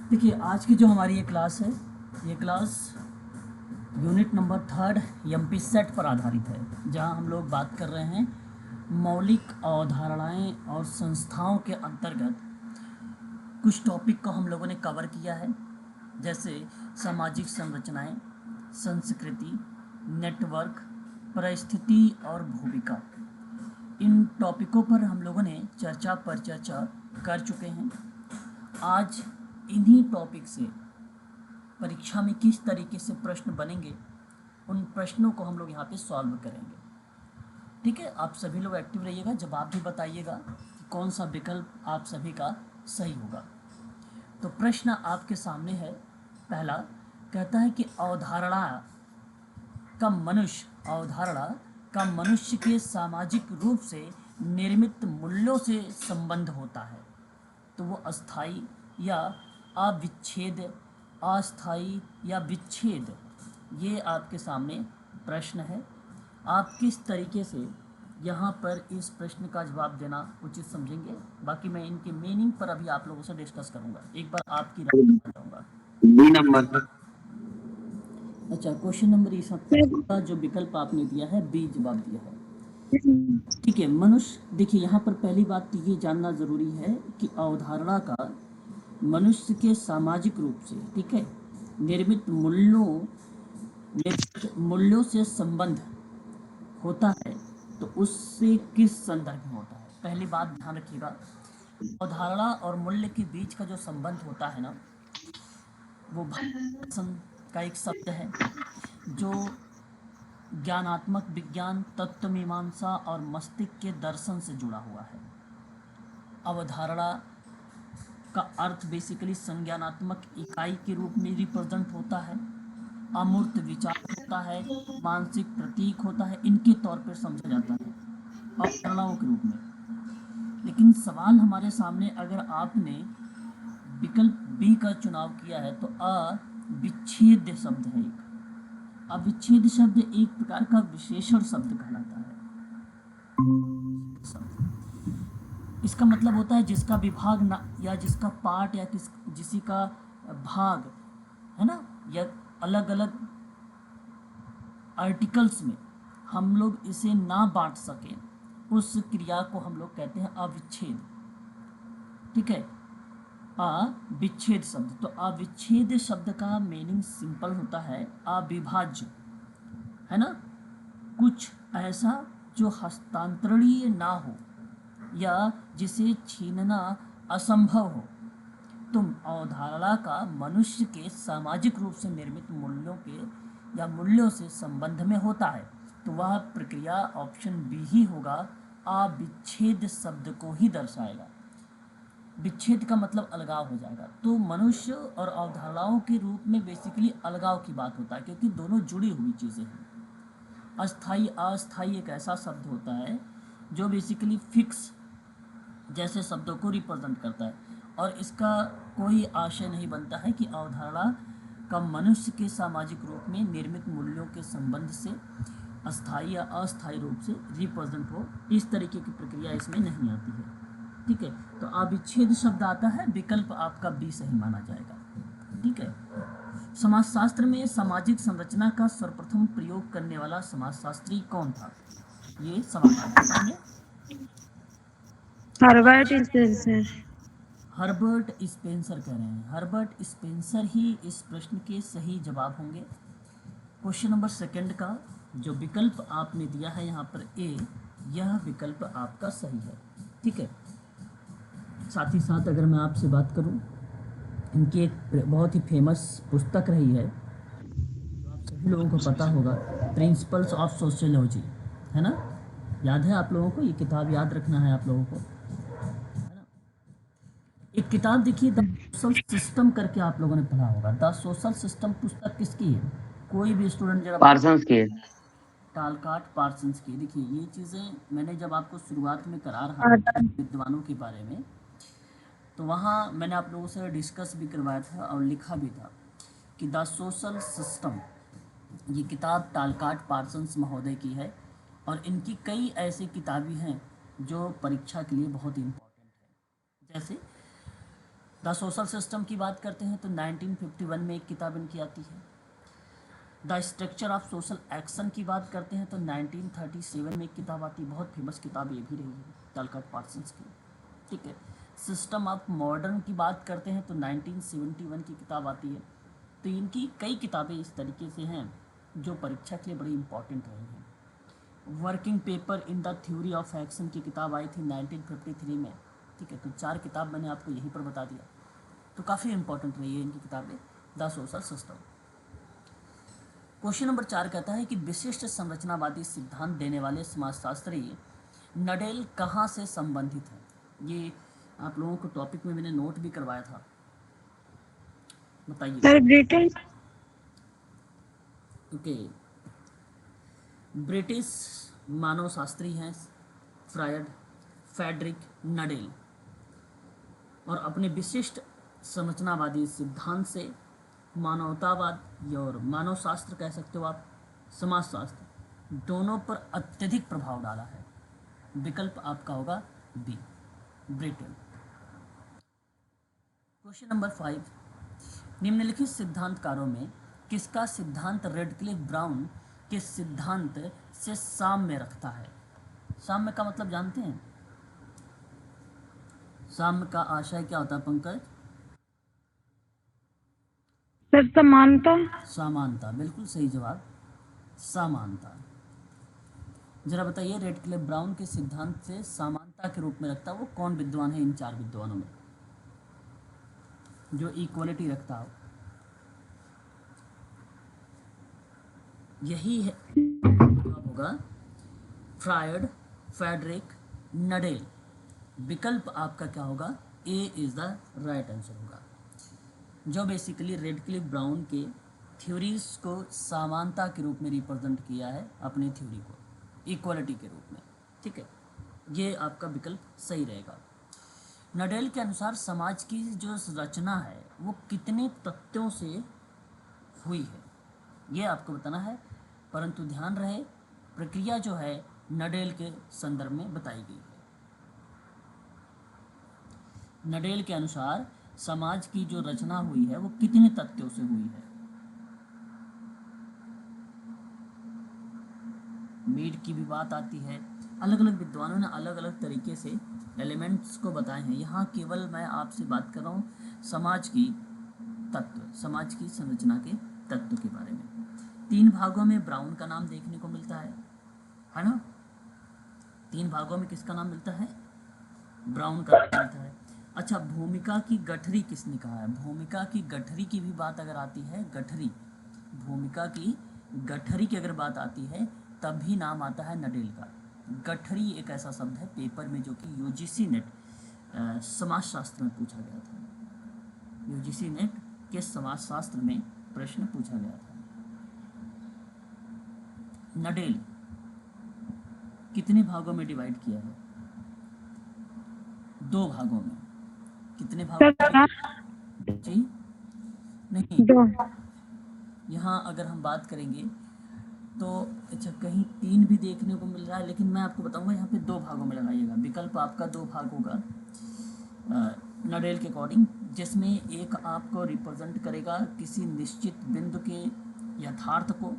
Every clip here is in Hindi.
देखिए आज की जो हमारी ये क्लास है, ये class unit number 3 MP set पर आधारित है, जहां हम लोग बात कर रहे हैं मौलिक अवधारणाएं और संस्थाओं के अंतर्गत कुछ टॉपिक को हम लोगों ने कवर किया है, जैसे सामाजिक संरचनाएं, संस्कृति, नेटवर्क, परिस्थिति और भूमिका। इन टॉपिकों पर हम लोगों ने चर्चा पर चर्चा कर चुके हैं। आज इन्हीं टॉपिक से परीक्षा में किस तरीके से प्रश्न बनेंगे, उन प्रश्नों को हम लोग यहाँ पे सॉल्व करेंगे। ठीक है, आप सभी लोग एक्टिव रहिएगा, जवाब भी बताइएगा कि कौन सा विकल्प आप सभी का सही होगा। तो प्रश्न आपके सामने है। पहला कहता है कि अवधारणा का मनुष्य के सामाजिक रूप से निर्मित मूल्यों से संबंध होता है। तो वो अस्थाई या अविच्छेद, अस्थाई या विच्छेद, ये आपके सामने प्रश्न है। आप किस तरीके से यहाँ पर इस प्रश्न का जवाब देना उचित समझेंगे, बाकी मैं इनके मीनिंग पर अभी आप लोगों से डिस्कस करूँगा। एक बार आपकी राय बताऊँगा। बी नंबर पर। अच्छा, क्वेश्चन नंबर इस का जो विकल्प आपने दिया है, बी जवाब दिया है। ठीक है, मनुष्य, देखिए यहाँ पर पहली बात तो ये जानना ज़रूरी है कि अवधारणा का मनुष्य के सामाजिक रूप से, ठीक है, निर्मित मूल्यों से संबंध होता है। तो उससे किस संदर्भ में होता है, पहली बात ध्यान रखिएगा। अवधारणा और मूल्य के बीच का जो संबंध होता है ना, वो दर्शन का एक शब्द है जो ज्ञानात्मक विज्ञान, तत्व मीमांसा और मस्तिष्क के दर्शन से जुड़ा हुआ है। अवधारणा का अर्थ बेसिकली संज्ञानात्मक इकाई के रूप में रिप्रेजेंट होता है, अमूर्त विचार होता है, मानसिक प्रतीक होता है, इनके तौर पर समझा जाता है अवधारणाओं के रूप में। लेकिन सवाल हमारे सामने, अगर आपने विकल्प बी का चुनाव किया है तो अविच्छेद शब्द है। एक अविच्छेद शब्द एक प्रकार का विशेषण शब्द कहलाता है। इसका मतलब होता है जिसका विभाग ना, या जिसका पार्ट, या किसी का भाग है ना, या अलग अलग आर्टिकल्स में हम लोग इसे ना बांट सकें, उस क्रिया को हम लोग कहते हैं अविच्छेद। ठीक है, अविच्छेद शब्द। तो अविच्छेद शब्द का मीनिंग सिंपल होता है अविभाज्य, है ना, कुछ ऐसा जो हस्तांतरणीय ना हो या जिसे छीनना असंभव हो। तुम अवधारणा का मनुष्य के सामाजिक रूप से निर्मित मूल्यों के या मूल्यों से संबंध में होता है, तो वह प्रक्रिया ऑप्शन बी ही होगा, अविच्छेद शब्द को ही दर्शाएगा। विच्छेद का मतलब अलगाव हो जाएगा। तो मनुष्य और अवधारणाओं के रूप में बेसिकली अलगाव की बात होता है, क्योंकि दोनों जुड़ी हुई चीज़ें हैं। अस्थाई, अस्थाई एक ऐसा शब्द होता है जो बेसिकली फिक्स जैसे शब्दों को रिप्रेजेंट करता है, और इसका कोई आशय नहीं बनता है कि अवधारणा का मनुष्य के सामाजिक रूप में निर्मित मूल्यों के संबंध से अस्थाई या अस्थाई रूप से रिप्रेजेंट हो। इस तरीके की प्रक्रिया इसमें नहीं आती है। ठीक है, तो अविच्छेद शब्द आता है, विकल्प आपका बी सही माना जाएगा। ठीक है, समाजशास्त्र में सामाजिक संरचना का सर्वप्रथम प्रयोग करने वाला समाजशास्त्री कौन था, ये सवाल आपके सामने। Herbert Spencer. हर्बर्ट स्पेंसर कह रहे हैं। हर्बर्ट स्पेंसर ही इस प्रश्न के सही जवाब होंगे। क्वेश्चन नंबर सेकंड का जो विकल्प आपने दिया है यहाँ पर ए, यह विकल्प आपका सही है। ठीक है, साथ ही साथ अगर मैं आपसे बात करूँ, इनकी एक बहुत ही फेमस पुस्तक रही है जो आप सभी लोगों को पता होगा, प्रिंसिपल्स ऑफ सोशियोलॉजी, है ना, याद है आप लोगों को, ये किताब याद रखना है आप लोगों को, है ना। एक किताब देखिए, द सोशल सिस्टम करके आप लोगों ने पढ़ा होगा। द सोशल सिस्टम पुस्तक किसकी है, कोई भी स्टूडेंट जरा पार्सन्स के। टालकाट पार्सन्स की। देखिए ये चीज़ें मैंने जब आपको शुरुआत में करा रहा था विद्वानों के बारे में, तो वहाँ मैंने आप लोगों से डिस्कस भी करवाया था और लिखा भी था कि द सोशल सिस्टम, ये किताब टालकाट पार्सन्स महोदय की है, और इनकी कई ऐसी किताबें हैं जो परीक्षा के लिए बहुत इम्पोर्टेंट है। जैसे द सोशल सिस्टम की बात करते हैं तो 1951 में एक किताब इनकी आती है। The structure of social action की बात करते हैं तो 1937 में एक किताब आती है, बहुत फेमस किताब ये भी रही है, टलकट पार्सन्स की। ठीक है। सिस्टम ऑफ मॉडर्न की बात करते हैं तो 1971 की किताब आती है। तो इनकी कई किताबें इस तरीके से हैं जो परीक्षा के लिए बड़ी इंपॉर्टेंट रही हैं। Working paper in the theory of action की किताब आई थी 1953 में। ठीक है। तो 4 किताब मैंने आपको यहीं पर बता दिया, तो काफ़ी इंपॉर्टेंट रही है इनकी किताबें। The social system. Question number 4 कहता है कि विशिष्ट संरचनावादी सिद्धांत देने वाले समाजशास्त्री नडेल कहाँ से संबंधित है। ये आप लोगों को टॉपिक में मैंने नोट भी करवाया था, बताइए। Sir Britain. ओके, ब्रिटिश मानवशास्त्री हैं फ्रेडरिक नडेल, और अपने विशिष्ट संरचनावादी सिद्धांत से मानवतावाद और मानवशास्त्र कह सकते हो आप, समाजशास्त्र, दोनों पर अत्यधिक प्रभाव डाला है। विकल्प आपका होगा बी, ब्रिटेन। क्वेश्चन नंबर 5, निम्नलिखित सिद्धांतकारों में किसका सिद्धांत रेडक्लिफ ब्राउन के सिद्धांत से साम्य रखता है। साम्य का मतलब जानते हैं? साम्य का आशय क्या होता है पंकज? सर समानता। समानता, बिल्कुल सही जवाब, समानता। जरा बताइए, रेडक्लिफ ब्राउन के सिद्धांत से समानता के रूप में रखता वो कौन विद्वान है इन 4 विद्वानों में जो इक्वलिटी रखता हो? यही है जवाब होगा फ्रेडरिक नडेल। विकल्प आपका क्या होगा? ए इज द राइट आंसर होगा, जो बेसिकली रेडक्लिफ ब्राउन के थ्योरीज को समानता के रूप में रिप्रेजेंट किया है, अपनी थ्योरी को इक्वलिटी के रूप में। ठीक है, ये आपका विकल्प सही रहेगा। नडेल के अनुसार समाज की जो रचना है वो कितने तथ्यों से हुई है, ये आपको बताना है, परंतु ध्यान रहे प्रक्रिया जो है नडेल के संदर्भ में बताई गई है। नडेल के अनुसार समाज की जो रचना हुई है वो कितने तथ्यों से हुई है। मीड की भी बात आती है, अलग अलग विद्वानों ने अलग अलग तरीके से एलिमेंट्स को बताए हैं। यहाँ केवल मैं आपसे बात कर रहा हूँ समाज की तत्व, समाज की संरचना के तत्व के बारे में। 3 भागों में ब्राउन का नाम देखने को मिलता है ना? 3 भागों में किसका नाम मिलता है? ब्राउन का नाम मिलता है। अच्छा, भूमिका की गठरी किसने कहा है? भूमिका की गठरी की भी बात अगर आती है, गठरी, भूमिका की गठरी की अगर बात आती है तब भी नाम आता है नडेल का। गठरी एक ऐसा शब्द है पेपर में जो कि यूजीसी नेट समाजशास्त्र में पूछा गया था। यूजीसी नेट के समाजशास्त्र में प्रश्न पूछा गया था। नडेल कितने भागों में डिवाइड किया है? 2 भागों में। कितने भागों में? जी नहीं, 2। यहाँ अगर हम बात करेंगे तो अच्छा कहीं 3 भी देखने को मिल रहा है, लेकिन मैं आपको बताऊंगा यहाँ पे 2 भागों में लगाइएगा। विकल्प आपका 2 भाग होगा नडेल के अकॉर्डिंग, जिसमें एक आपको रिप्रेजेंट करेगा किसी निश्चित बिंदु के यथार्थ को,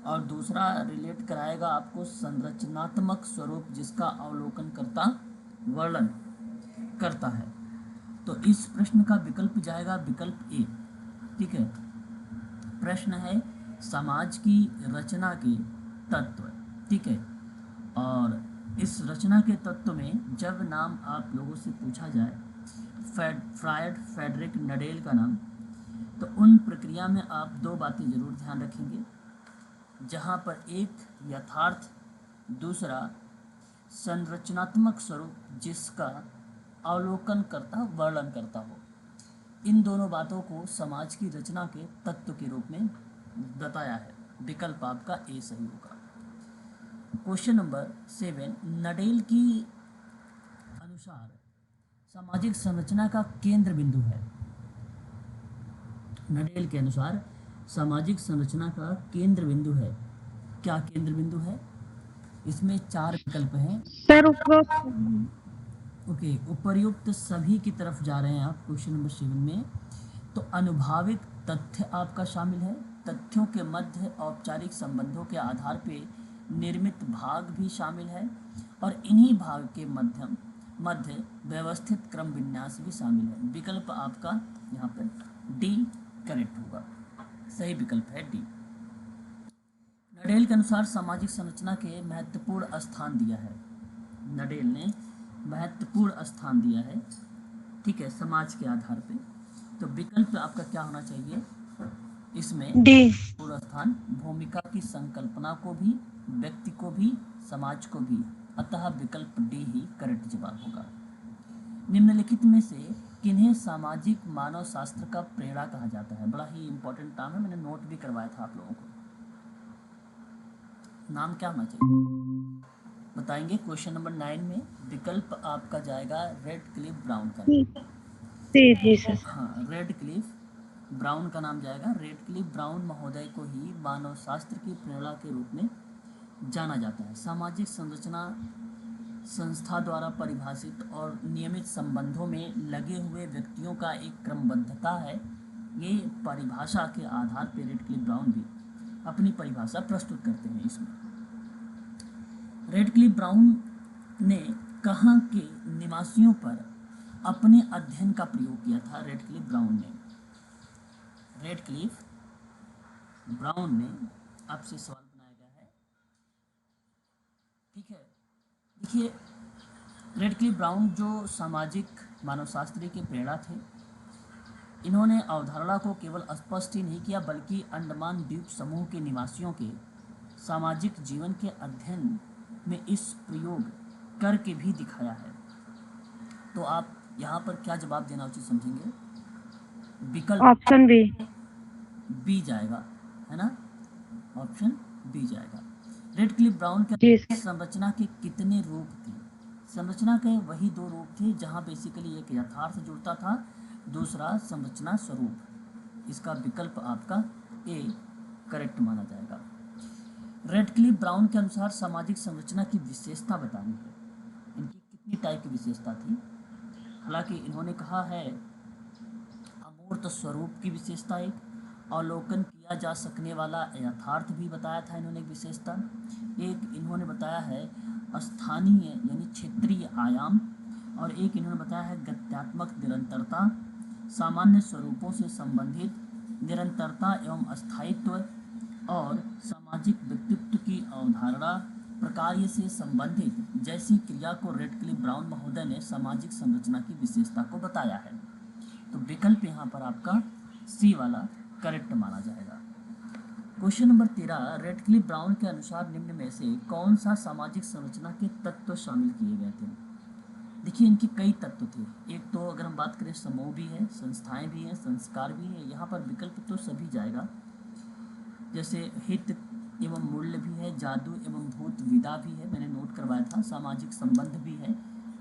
और दूसरा रिलेट कराएगा आपको संरचनात्मक स्वरूप जिसका अवलोकन करता वर्णन करता है। तो इस प्रश्न का विकल्प जाएगा विकल्प ए। ठीक है, प्रश्न है समाज की रचना के तत्व। ठीक है, और इस रचना के तत्व में जब नाम आप लोगों से पूछा जाए फ्रेडरिक नडेल का नाम, तो उन प्रक्रिया में आप 2 बातें जरूर ध्यान रखेंगे, जहाँ पर एक यथार्थ, दूसरा संरचनात्मक स्वरूप जिसका अवलोकन करता वर्णन करता हो। इन दोनों बातों को समाज की रचना के तत्व के रूप में बताया है। विकल्प आपका ए सही होगा। क्वेश्चन नंबर 7, नडेल की अनुसार सामाजिक संरचना का केंद्र बिंदु है। नडेल के अनुसार सामाजिक संरचना का केंद्र बिंदु है, क्या केंद्र बिंदु है? इसमें 4 विकल्प हैं। सर ओके, उपर्युक्त सभी की तरफ जा रहे हैं आप क्वेश्चन नंबर 7 में। तो अनुभाविक तथ्य आपका शामिल है। तथ्यों के मध्य औपचारिक संबंधों के आधार पे निर्मित भाग भी शामिल है, और इन्हीं भाग के मध्य व्यवस्थित क्रम विन्यास भी शामिल है। विकल्प आपका यहाँ पर डी करेक्ट होगा, सही विकल्प है डी। नडेल के अनुसार सामाजिक संरचना के महत्वपूर्ण स्थान दिया है। नडेल ने महत्वपूर्ण स्थान दिया है, ठीक है, समाज के आधार पे। तो विकल्प आपका क्या होना चाहिए इसमें? डी। पूर्ण स्थान भूमिका की संकल्पना को भी, व्यक्ति को भी, समाज को भी, अतः विकल्प डी ही करेक्ट जवाब होगा। निम्नलिखित में से किन्हें सामाजिक मानव शास्त्र का प्रेरणा कहा जाता है? बड़ा ही इंपॉर्टेंट नाम है, मैंने नोट भी करवाया था आप लोगों को। नाम क्या होना चाहिए बताएंगे? क्वेश्चन नंबर 9 में विकल्प आपका जाएगा रेड क्लिफ ब्राउन का। जी सर। हाँ, रेड क्लिफ ब्राउन का नाम जाएगा। रेड क्लिफ ब्राउन महोदय को ही मानव शास्त्र की प्रेरणा के रूप में जाना जाता है। सामाजिक संरचना संस्था द्वारा परिभाषित और नियमित संबंधों में लगे हुए व्यक्तियों का एक क्रमबद्धता है। ये परिभाषा के आधार पर रेड क्लिफ ब्राउन भी अपनी परिभाषा प्रस्तुत करते हैं। इसमें रेड क्लिफ ब्राउन ने कहाँ के निवासियों पर अपने अध्ययन का प्रयोग किया था? रेड क्लिफ ब्राउन ने आपसे सवाल बनाया गया है, ठीक है। देखिए, रेड क्लिफ ब्राउन जो सामाजिक मानवशास्त्री के प्रेरणा थे, इन्होंने अवधारणा को केवल स्पष्ट ही नहीं किया बल्कि अंडमान द्वीप समूह के निवासियों के सामाजिक जीवन के अध्ययन में इस प्रयोग करके भी दिखाया है। तो आप यहाँ पर क्या जवाब देना उचित समझेंगे? विकल्प ऑप्शन बी जाएगा, है ना? ऑप्शन बी जाएगा। रेड क्लिफ ब्राउन के जी। संरचना के कितने रूप थे? संरचना के वही 2 रूप थे, जहाँ बेसिकली एक यथार्थ जुड़ता था, दूसरा संरचना स्वरूप। इसका विकल्प आपका ए करेक्ट माना जाएगा। रेड क्लिफ ब्राउन के अनुसार सामाजिक संरचना की विशेषता बतानी है। इनकी कितनी टाइप की विशेषता थी? हालांकि इन्होंने कहा है अमूर्त स्वरूप की विशेषता, एक अवलोकन किया जा सकने वाला यथार्थ भी बताया था इन्होंने एक विशेषता, एक इन्होंने बताया है स्थानीय यानी क्षेत्रीय आयाम, और एक इन्होंने बताया है गत्यात्मक निरंतरता, सामान्य स्वरूपों से संबंधित निरंतरता एवं अस्थायित्व, और सामाजिक व्यक्तित्व की अवधारणा प्रकार्य से संबंधित जैसी क्रिया को रेड क्लिफ ब्राउन महोदय ने सामाजिक संरचना की विशेषता को बताया है। तो विकल्प यहाँ पर आपका सी वाला करेक्ट माना जाएगा। Question number 13, red Cliff brown के अनुसार निम्न में से कौन सा सामाजिक संरचना के तत्व शामिल किए गए थे? देखिए, इनके कई तत्व थे। एक तो अगर हम बात करें समूह भी है, संस्थाएं भी हैं, संस्कार भी है। यहाँ पर विकल्प तो सभी जाएगा, जैसे हित एवं मूल्य भी है, जादू एवं भूत विदा भी है, मैंने नोट करवाया था, सामाजिक संबंध भी है,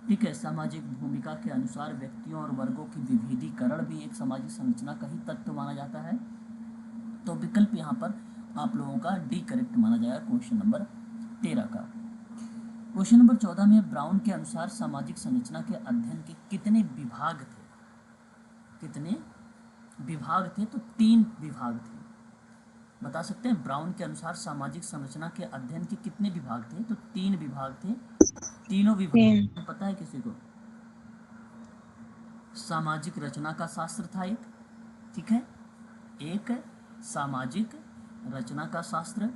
ठीक है। सामाजिक भूमिका के अनुसार व्यक्तियों और वर्गों की विभेदीकरण भी एक सामाजिक संरचना का ही तत्व माना जाता है। तो विकल्प यहाँ पर आप लोगों का डी करेक्ट माना जाएगा क्वेश्चन नंबर 13 का। क्वेश्चन नंबर 14 में ब्राउन के अनुसार सामाजिक संरचना के अध्ययन के कितने विभाग थे? कितने विभाग थे? तो 3 विभाग थे। बता सकते हैं ब्राउन के अनुसार सामाजिक संरचना के अध्ययन के कितने विभाग थे? तो 3 विभाग थे। तीनों विभाग पता है किसी को? सामाजिक रचना का शास्त्र था एक, ठीक है, एक सामाजिक रचना का शास्त्र,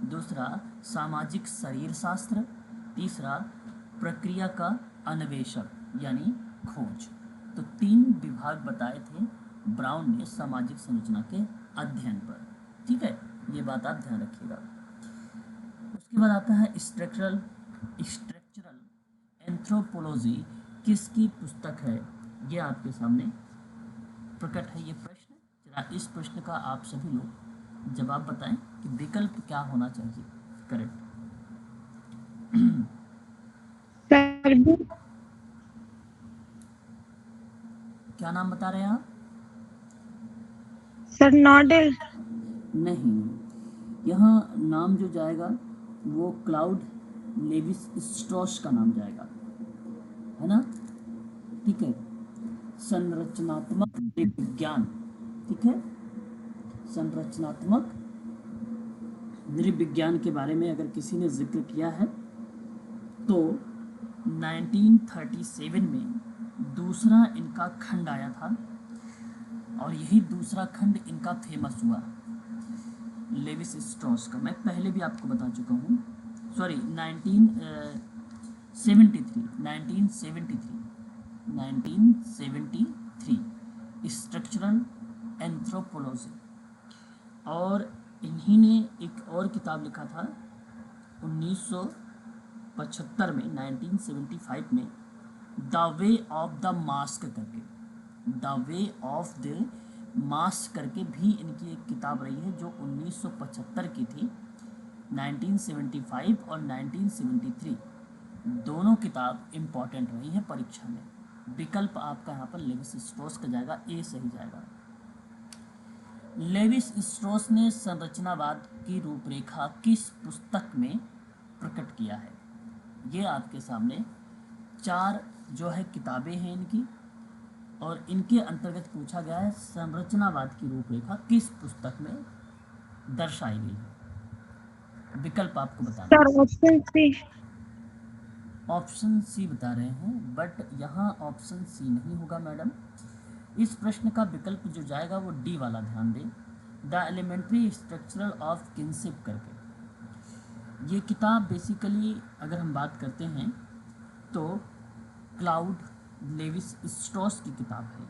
दूसरा सामाजिक शरीर शास्त्र, तीसरा प्रक्रिया का अन्वेषण यानी खोज। तो 3 विभाग बताए थे ब्राउन ने सामाजिक संरचना के अध्ययन पर, ठीक है, ये बात आप ध्यान रखिएगा। उसके बाद आता है स्ट्रक्चरल एंथ्रोपोलॉजी किसकी पुस्तक है? ये आपके सामने प्रकट है ये प्रश्न। जरा इस प्रश्न का आप सभी लोग जवाब बताएं कि विकल्प क्या होना चाहिए करेक्ट। क्या नाम बता रहे हैं आप? सर नॉडेल नहीं, यहाँ नाम जो जाएगा वो क्लाउड लेविस स्ट्रॉस का नाम जाएगा, है ना। ठीक है, संरचनात्मक नृविज्ञान, ठीक है, संरचनात्मक नृविज्ञान के बारे में अगर किसी ने जिक्र किया है तो 1937 में दूसरा इनका खंड आया था और यही दूसरा खंड इनका फेमस हुआ, लेविस स्ट्रॉस का। मैं पहले भी आपको बता चुका हूँ, सॉरी 1973 स्ट्रक्चरल एंथ्रोपोलॉजी। और इन्हीं ने एक और किताब लिखा था 1975 में, 1975 में, the way of the mask करके, the way of the mask करके भी इनकी एक किताब रही है जो 1975 की थी। 1975 और 1973 दोनों किताब इम्पॉर्टेंट रही हैं परीक्षा में। विकल्प आपका यहाँ पर लेविस स्ट्रॉस का जाएगा, ए सही जाएगा। लेविस स्ट्रॉस ने संरचनावाद की रूपरेखा किस पुस्तक में प्रकट किया है? ये आपके सामने 4 जो है किताबें हैं इनकी, और इनके अंतर्गत पूछा गया है संरचनावाद की रूपरेखा किस पुस्तक में दर्शाई गई है। विकल्प आपको बताना। Sir option C. Option C बता रहे हैं, बट यहाँ ऑप्शन सी नहीं होगा मैडम। इस प्रश्न का विकल्प जो जाएगा वो डी वाला, ध्यान दें, the elementary structural of kinship करके। ये किताब बेसिकली अगर हम बात करते हैं तो क्लाउड लेविस स्ट्रॉस की किताब है,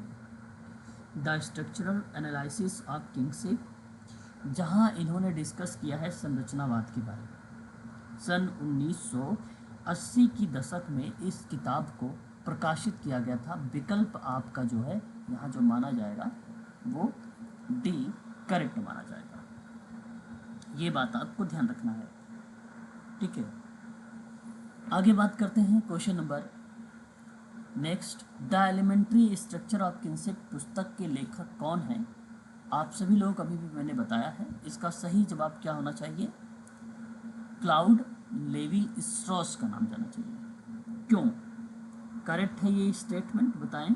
the structural analysis of kinship, जहाँ इन्होंने डिस्कस किया है संरचनावाद के बारे में। सन 1980 की दशक में इस किताब को प्रकाशित किया गया था। विकल्प आपका जो है यहाँ जो माना जाएगा वो डी करेक्ट माना जाएगा। ये बात आपको ध्यान रखना है, ठीक है। आगे बात करते हैं question number next. The elementary structure of kinship पुस्तक के लेखक कौन हैं? आप सभी लोगों को अभी भी मैंने बताया है, इसका सही जवाब क्या होना चाहिए? क्लाउड लेवी स्ट्रॉस का नाम जाना चाहिए। क्यों करेक्ट है ये स्टेटमेंट, बताएं।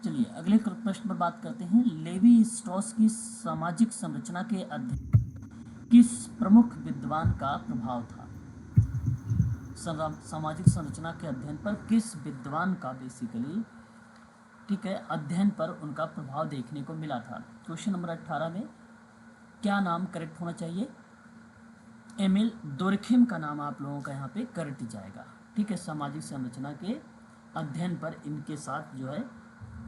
चलिए अगले प्रश्न पर बात करते हैं। लेवी स्ट्रॉस की सामाजिक संरचना के अध्ययन किस प्रमुख विद्वान का प्रभाव था? सामाजिक संरचना के अध्ययन पर किस विद्वान का बेसिकली, ठीक है, अध्ययन पर उनका प्रभाव देखने को मिला था? क्वेश्चन नंबर 18 में क्या नाम करेक्ट होना चाहिए? एमिल डुर्कheim का नाम आप लोगों का यहाँ पे करेक्ट जाएगा, ठीक है। सामाजिक संरचना के अध्ययन पर इनके साथ जो है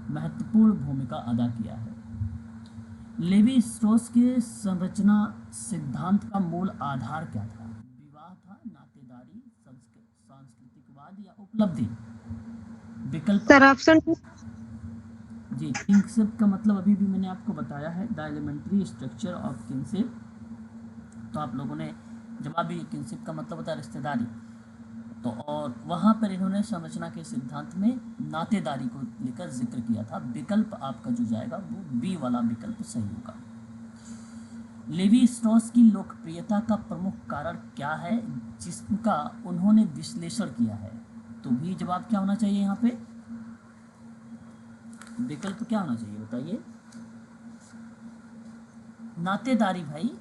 महत्वपूर्ण भूमिका अदा किया है। लेवी स्ट्रॉस के संरचना सिद्धांत का मूल आधार क्या था? विवाह था, नातेदारी, सांस्कृतिकवाद या उपलब्धि? विकल्प सर ऑप्शन जी, किनशिप का मतलब अभी भी मैंने आपको बताया है, the elementary structure of kinship. तो आप लोगों ने जवाब भी, किनशिप का मतलब होता है रिश्तेदारी, तो और वहाँ पर इन्होंने संरचना के सिद्धांत में नातेदारी को लेकर जिक्र किया था। विकल्प आपका जो जाएगा वो बी वाला विकल्प सही होगा। लेवी स्ट्रॉस की लोकप्रियता का प्रमुख कारण क्या है जिसका उन्होंने विश्लेषण किया है? तो भी जवाब क्या होना चाहिए यहाँ पे? विकल्प क्या होना चाहिए बताइए? नातेदारी भाई,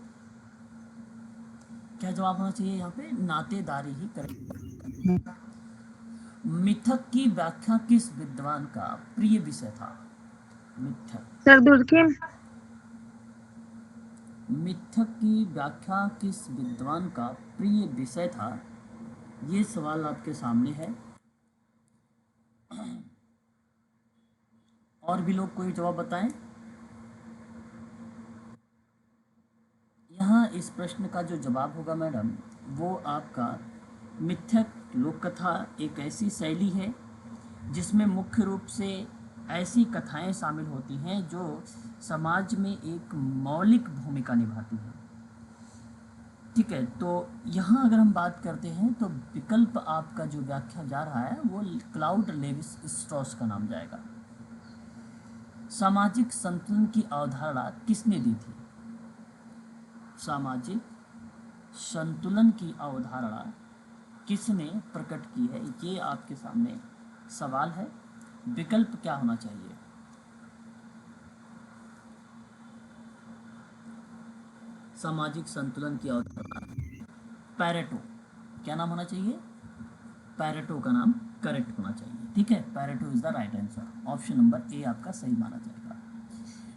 क्या जवाब होना चाहिए यहाँ पे? नातेदारी ही करेक्ट। मिथक की व्याख्या किस विद्वान का प्रिय विषय था? मिथक, सर डुर्कheim। मिथक की व्याख्या किस विद्वान का प्रिय विषय था? ये सवाल आपके सामने है। और भी लोग कोई जवाब बताएं। यहाँ इस प्रश्न का जो जवाब होगा मैडम वो आपका मिथक लोक कथा एक ऐसी शैली है जिसमें मुख्य रूप से ऐसी कथाएं शामिल होती हैं जो समाज में एक मौलिक भूमिका निभाती हैं, ठीक है। तो यहाँ अगर हम बात करते हैं तो विकल्प आपका जो व्याख्या जा रहा है वो क्लाउड लेविस स्ट्रॉस का नाम जाएगा। सामाजिक संतुलन की अवधारणा किसने दी थी? सामाजिक संतुलन की अवधारणा किसने प्रकट की है, ये आपके सामने सवाल है। विकल्प क्या होना चाहिए? सामाजिक संतुलन की अवधारणा पैरेटो। क्या नाम होना चाहिए? पैरेटो का नाम करेक्ट होना चाहिए। ठीक है, Pareto is the right answer. Option number A आपका सही माना जाएगा।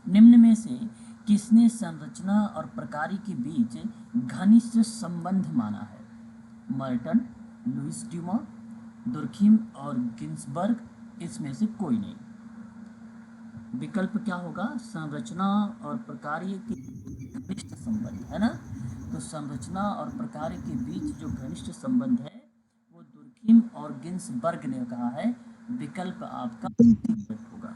निम्न में से किसने संरचना और प्रकार्य के बीच घनिष्ठ संबंध माना है? मर्टन, लुइस ड्यूमा, दुर्खिम और गिन्सबर्ग, इसमें से कोई नहीं। विकल्प क्या होगा? संरचना और प्रकार्य के घनिष्ठ संबंध, है ना? तो संरचना और प्रकार्य के बीच जो घनिष्ठ संबंध है वो दुर्खिम और गिन्सबर्ग ने कहा है। विकल्प आपका करेक्ट होगा।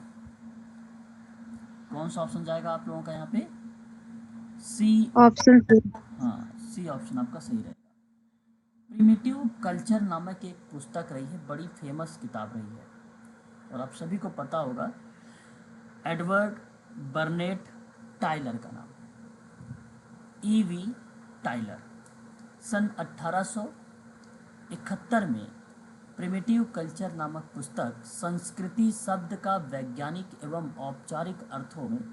कौन सा ऑप्शन जाएगा आप लोगों का यहाँ पे? सी। Option C. हाँ, सी ऑप्शन आपका सही रहेगा। प्रिमिटिव कल्चर नामक एक पुस्तक रही है, बड़ी फेमस किताब रही है और आप सभी को पता होगा एडवर्ड बर्नेट टाइलर का नाम, E.V. टाइलर। सन 1871 में प्रिमिटिव कल्चर नामक पुस्तक संस्कृति शब्द का वैज्ञानिक एवं औपचारिक अर्थों में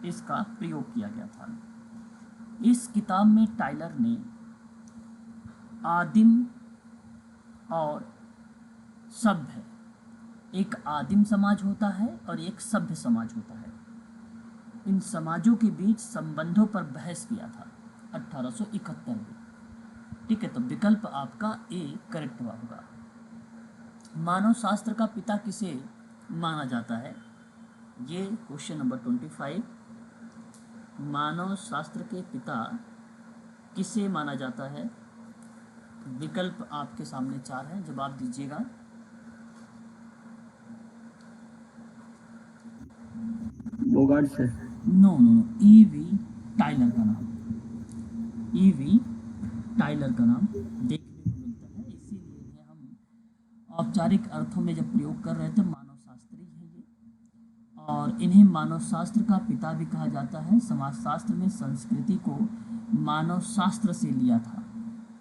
इसका प्रयोग किया गया था। इस किताब में टाइलर ने आदिम और सभ्य, एक आदिम समाज होता है और एक सभ्य समाज होता है, इन समाजों के बीच संबंधों पर बहस किया था 1871 में। ठीक है, तो विकल्प आपका ए करेक्ट होगा। मानव शास्त्र का पिता किसे माना जाता है? ये क्वेश्चन नंबर 25। मानव शास्त्र के पिता किसे माना जाता है? विकल्प आपके सामने 4 हैं, जवाब दीजिएगा। Bogard sir. No no no, E.V. Tylor का नाम, E.V. टाइलर का नाम देखने को मिलता है, इसीलिए इन्हें हम औपचारिक अर्थों में जब प्रयोग कर रहे थे मानव शास्त्री है ये, और इन्हें मानव शास्त्र का पिता भी कहा जाता है। समाजशास्त्र में संस्कृति को मानव शास्त्र से लिया था,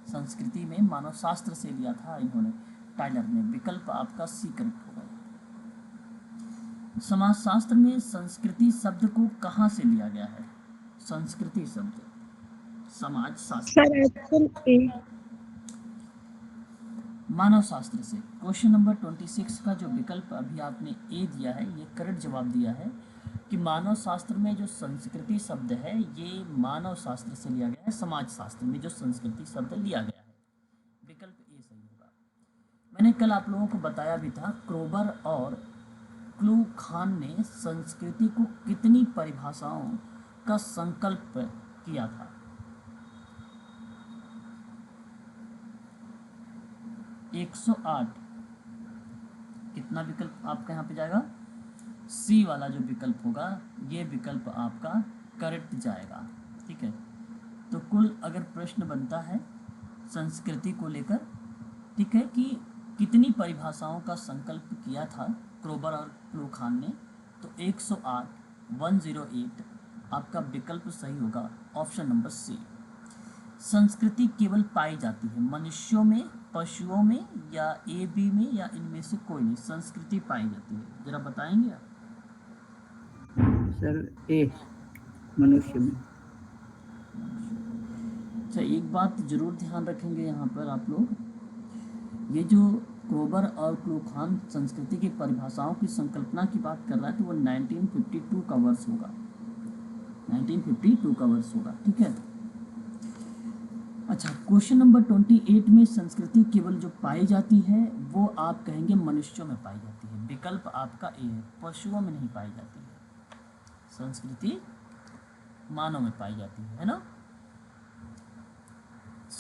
संस्कृति में मानव शास्त्र से लिया था इन्होंने, टाइलर ने। विकल्प आपका सी करेक्ट होगा। समाजशास्त्र में संस्कृति शब्द को कहाँ से लिया गया है? संस्कृति शब्द समाज शास्त्र, सर ऑप्शन ए। मानव शास्त्र से। क्वेश्चन नंबर 26 का जो विकल्प अभी आपने ए दिया है ये करेक्ट जवाब दिया है कि मानव शास्त्र में जो संस्कृति शब्द है ये मानव शास्त्र से लिया गया है, समाज शास्त्र में जो संस्कृति शब्द लिया गया है। विकल्प ए सही होगा। मैंने कल आप लोगों को बताया भी था, क्रोबर और क्लू खान ने संस्कृति को कितनी परिभाषाओं का संकल्प किया था? 108। कितना विकल्प आपका यहाँ पे जाएगा? सी वाला जो विकल्प होगा ये विकल्प आपका करेक्ट जाएगा। ठीक है, तो कुल अगर प्रश्न बनता है संस्कृति को लेकर, ठीक है, कि कितनी परिभाषाओं का संकल्प किया था क्रोबर और क्लू खान ने, तो 108, 108 आपका विकल्प सही होगा, ऑप्शन नंबर सी। संस्कृति केवल पाई जाती है मनुष्यों में, पशुओं में, या ए बी में, या इनमें से कोई नहीं संस्कृति पाई जाती है? जरा बताएंगे आप। सर ए, मनुष्य में। अच्छा, एक बात जरूर ध्यान रखेंगे यहाँ पर आप लोग, ये जो क्रोबर और क्लू खान संस्कृति की परिभाषाओं की संकल्पना की बात कर रहा है तो वो 1952 का वर्ष होगा, 1952 का वर्ष होगा। ठीक है, अच्छा, क्वेश्चन नंबर 28 में संस्कृति केवल जो पाई जाती है वो आप कहेंगे मनुष्यों में पाई जाती है। विकल्प आपका ए है, पशुओं में नहीं पाई जाती है, संस्कृति मानव में पाई जाती है ना?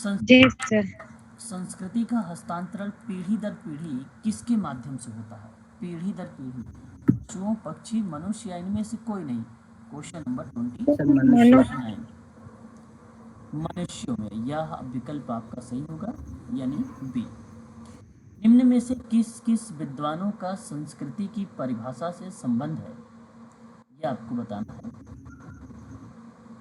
जी सर। संस्कृति का हस्तांतरण पीढ़ी दर पीढ़ी किसके माध्यम से होता है? पीढ़ी दर पीढ़ी, पशुओं, पक्षी, मनुष्य, या इनमें से कोई नहीं? क्वेश्चन नंबर 29, मनुष्यों में। यह विकल्प आपका सही होगा, यानी बी। निम्न में से किस किस विद्वानों का संस्कृति की परिभाषा से संबंध है, यह आपको बताना है।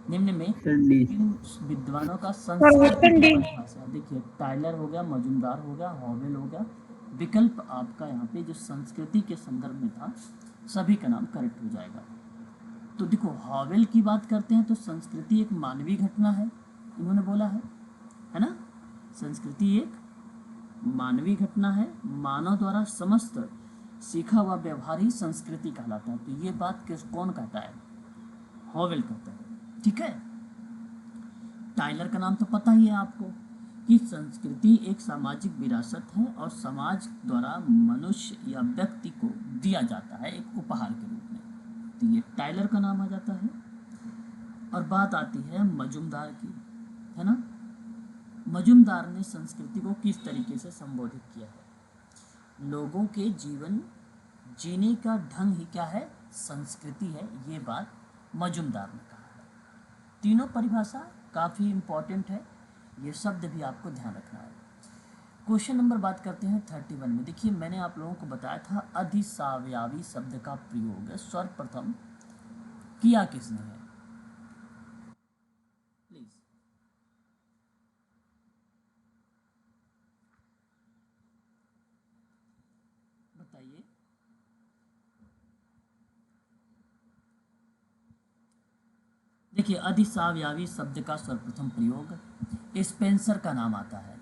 निम्न में ऑप्शन डी। किन विद्वानों का सर संस्कृति ऑप्शन की डी। परिभाषा, देखिए टाइलर हो गया, मजुमदार हो गया, हॉवेल हो गया। विकल्प आपका यहाँ पे जो संस्कृति के संदर्भ में था सभी का नाम करेक्ट हो जाएगा। तो देखो हॉवेल की बात करते हैं तो संस्कृति एक मानवीय घटना है, इन्होंने बोला है ना। संस्कृति एक मानवीय घटना है, मानव द्वारा समस्त सीखा हुआ व्यवहार ही संस्कृति कहलाता है। तो ये बात कौन कहता है? हॉवेल कहता है, ठीक है। टाइलर का नाम तो पता ही है आपको कि संस्कृति एक सामाजिक विरासत है और समाज द्वारा मनुष्य या व्यक्ति को दिया जाता है एक उपहार के रूप में। तो ये टाइलर का नाम आ जाता है। और बात आती है मजुमदार की, है ना। मजुमदार ने संस्कृति को किस तरीके से संबोधित किया है? लोगों के जीवन जीने का ढंग ही क्या है? संस्कृति है, ये बात मजुमदार ने कहा है। तीनों परिभाषा काफ़ी इम्पॉर्टेंट है, ये शब्द भी आपको ध्यान रखना है। क्वेश्चन नंबर बात करते हैं 31 में। देखिए मैंने आप लोगों को बताया था अधिसावयवी शब्द का प्रयोग सर्वप्रथम किया किसने है? प्लीज बताइए। देखिए अधिसावयवी शब्द का सर्वप्रथम प्रयोग स्पेंसर का नाम आता है।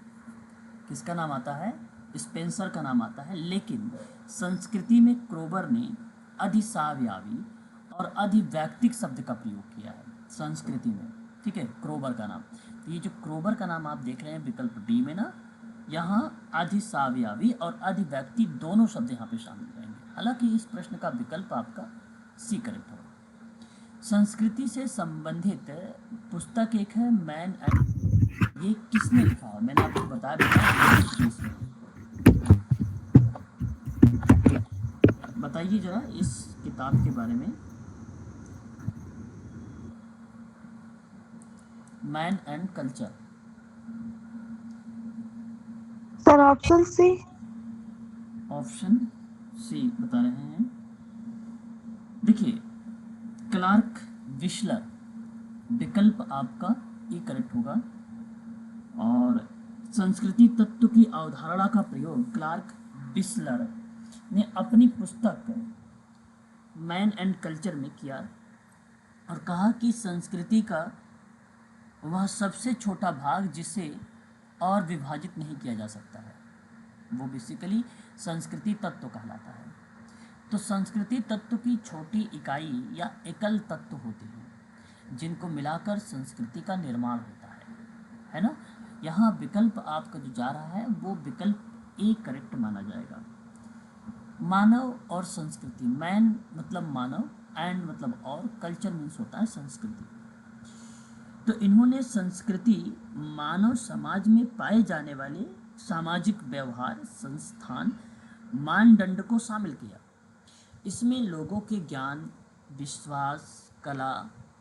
किसका नाम आता है? स्पेंसर का नाम आता है। लेकिन संस्कृति में क्रोबर ने अधिसावयवी और अधिवैक्तिक शब्द का प्रयोग किया है संस्कृति में, ठीक है, क्रोबर का नाम। तो ये जो क्रोबर का नाम आप देख रहे हैं विकल्प डी में ना, यहाँ अधिसावयवी और अधिवैक्तिक दोनों शब्द यहाँ पे शामिल रहेंगे। हालांकि इस प्रश्न का विकल्प आपका सी करेक्ट होगा। संस्कृति से संबंधित पुस्तक एक है मैन एंड, ये किसने लिखा है? मैंने आपको बताया बताइए जरा इस किताब के बारे में। Man and culture. Sir option C. Option C बता रहे हैं। देखिए क्लार्क विशलर, विकल्प आपका ई करेक्ट होगा। और संस्कृति तत्व की अवधारणा का प्रयोग क्लार्क विशलर ने अपनी पुस्तक मैन एंड कल्चर में किया और कहा कि संस्कृति का वह सबसे छोटा भाग जिसे और विभाजित नहीं किया जा सकता है, वो बेसिकली संस्कृति तत्व कहलाता है। तो संस्कृति तत्व की छोटी इकाई या एकल तत्व होते हैं जिनको मिलाकर संस्कृति का निर्माण होता है ना। यहाँ विकल्प आपका जो जा रहा है वो विकल्प ए करेक्ट माना जाएगा। मानव और संस्कृति, मैन मतलब मानव, एंड मतलब और, कल्चर मीन्स होता है संस्कृति। तो इन्होंने संस्कृति मानव समाज में पाए जाने वाले सामाजिक व्यवहार, संस्थान, मानदंड को शामिल किया। इसमें लोगों के ज्ञान, विश्वास, कला,